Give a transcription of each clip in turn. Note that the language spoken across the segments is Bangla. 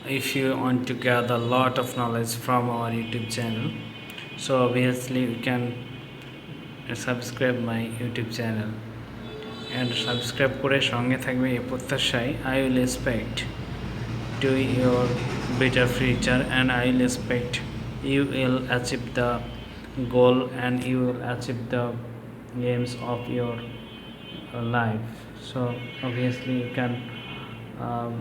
if you want to gather a lot of knowledge from our YouTube channel, so obviously you can subscribe my YouTube channel and subscribe করে সঙ্গে থাকবে এই প্রত্যাশায় I will expect to your better future and I will expect you will achieve the goal and you will achieve the aims of your life. So obviously you can um,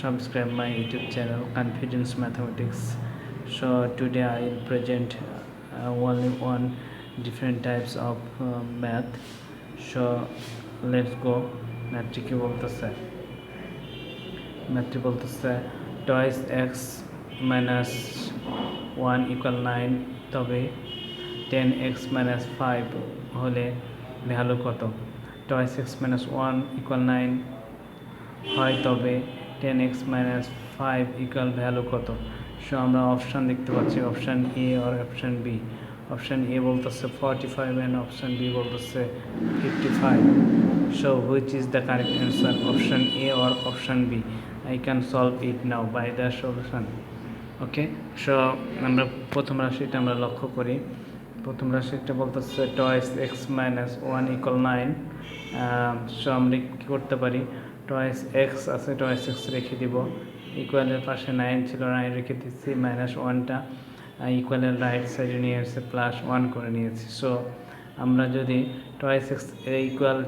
subscribe my YouTube channel Confidence Mathematics. So today I will present only one different types of math. So let's go. ম্যাথটি কি বলতেছে? ম্যাথটি বলতেছে টয়েস এক্স মাইনাস 1 ইকুয়াল 9, তবে 10x মাইনাস 5 হলে ভ্যালু কত? টয়েস এক্স মাইনাস 1 ইকুয়াল 9 হয়, তবে 10x মাইনাস 5 ইকুয়াল ভ্যালু কত? সো আমরা অপশান দেখতে পাচ্ছি, অপশান এ আর অপশান বি। অপশান এ বলতেছে 45 and অপশান বি বলতেছে 55. So which is the correct answer, option A or option B? I can solve it now by the solution. Okay, so আমরা প্রথম রাশিটা আমরা লক্ষ্য করি। প্রথম রাশিটা বলতেছে twice X minus 1 equal 9। So আমরা কী করতে পারি, টয়েস এক্স আছে, টয়েস এক্স রেখে দিব, ইকুয়ালের পাশে 9 ছিল, 9 রেখে দিচ্ছি, মাইনাস 1টা ইকুয়ালের রাইট সাইডে নিয়ে এসে প্লাস 1 করে নিয়েছি। সো আমরা যদি টয়েস এক্স ইকুয়াল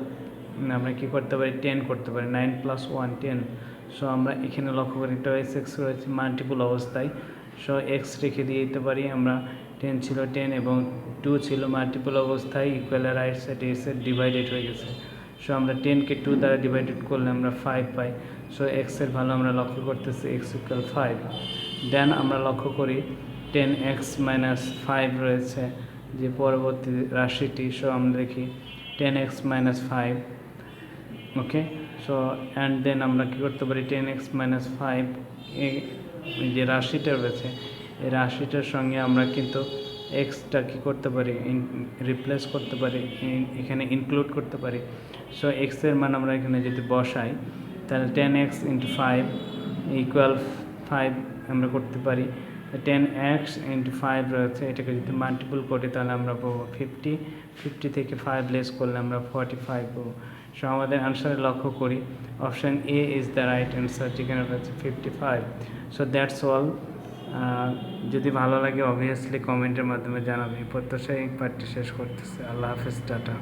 আমরা কী করতে পারি, 10 করতে পারি, 9 + 1 10। সো আমরা এখানে লক্ষ্য করি টয়েস এক্স রয়েছে মাল্টিপল অবস্থায়। সো এক্স রেখে দিয়ে দিতে পারি আমরা, 10 ছিল 10 এবং 2 ছিল মাল্টিপল অবস্থায়, ইকুয়ালের রাইট সাইডে এসে ডিভাইডেড হয়ে গেছে। সো আমরা 10কে 2 দ্বারা ডিভাইডেড করলে আমরা 5 পাই। সো এক্সের ভালো আমরা লক্ষ্য করতেছি এক্স ইকুয়াল 5। দেন আমরা লক্ষ্য করি 10x মাইনাস 5 রয়েছে যে পরবর্তী রাশিটি। সো আমরা দেখি 10x minus 5। Okay, so and then আমরা কী করতে পারি, 10x মাইনাস 5 যে রাশিটা রয়েছে এই রাশিটার সঙ্গে আমরা কিন্তু এক্সটা কী করতে পারি, রিপ্লেস করতে পারি, এখানে ইনক্লুড করতে পারি। সো এক্সের মান আমরা এখানে যদি বসাই তাহলে 10x × 5 ইকুয়াল 5 আমরা করতে পারি। 10x × 5 রয়েছে, এটাকে যদি মাল্টিপল করি তাহলে আমরা পাবো 50। 50 থেকে 5 লেস করলে আমরা 45 পাবো। সো আমাদের আনসারে লক্ষ্য করি option A is the right answer, যেখানে রয়েছে 55। So that's all. যদি ভালো লাগে অবভিয়াসলি কমেন্টের মাধ্যমে জানাবে। প্রত্যাশায় এই পার্টটি শেষ করতেছে। আল্লাহ হাফেজ, টাটা।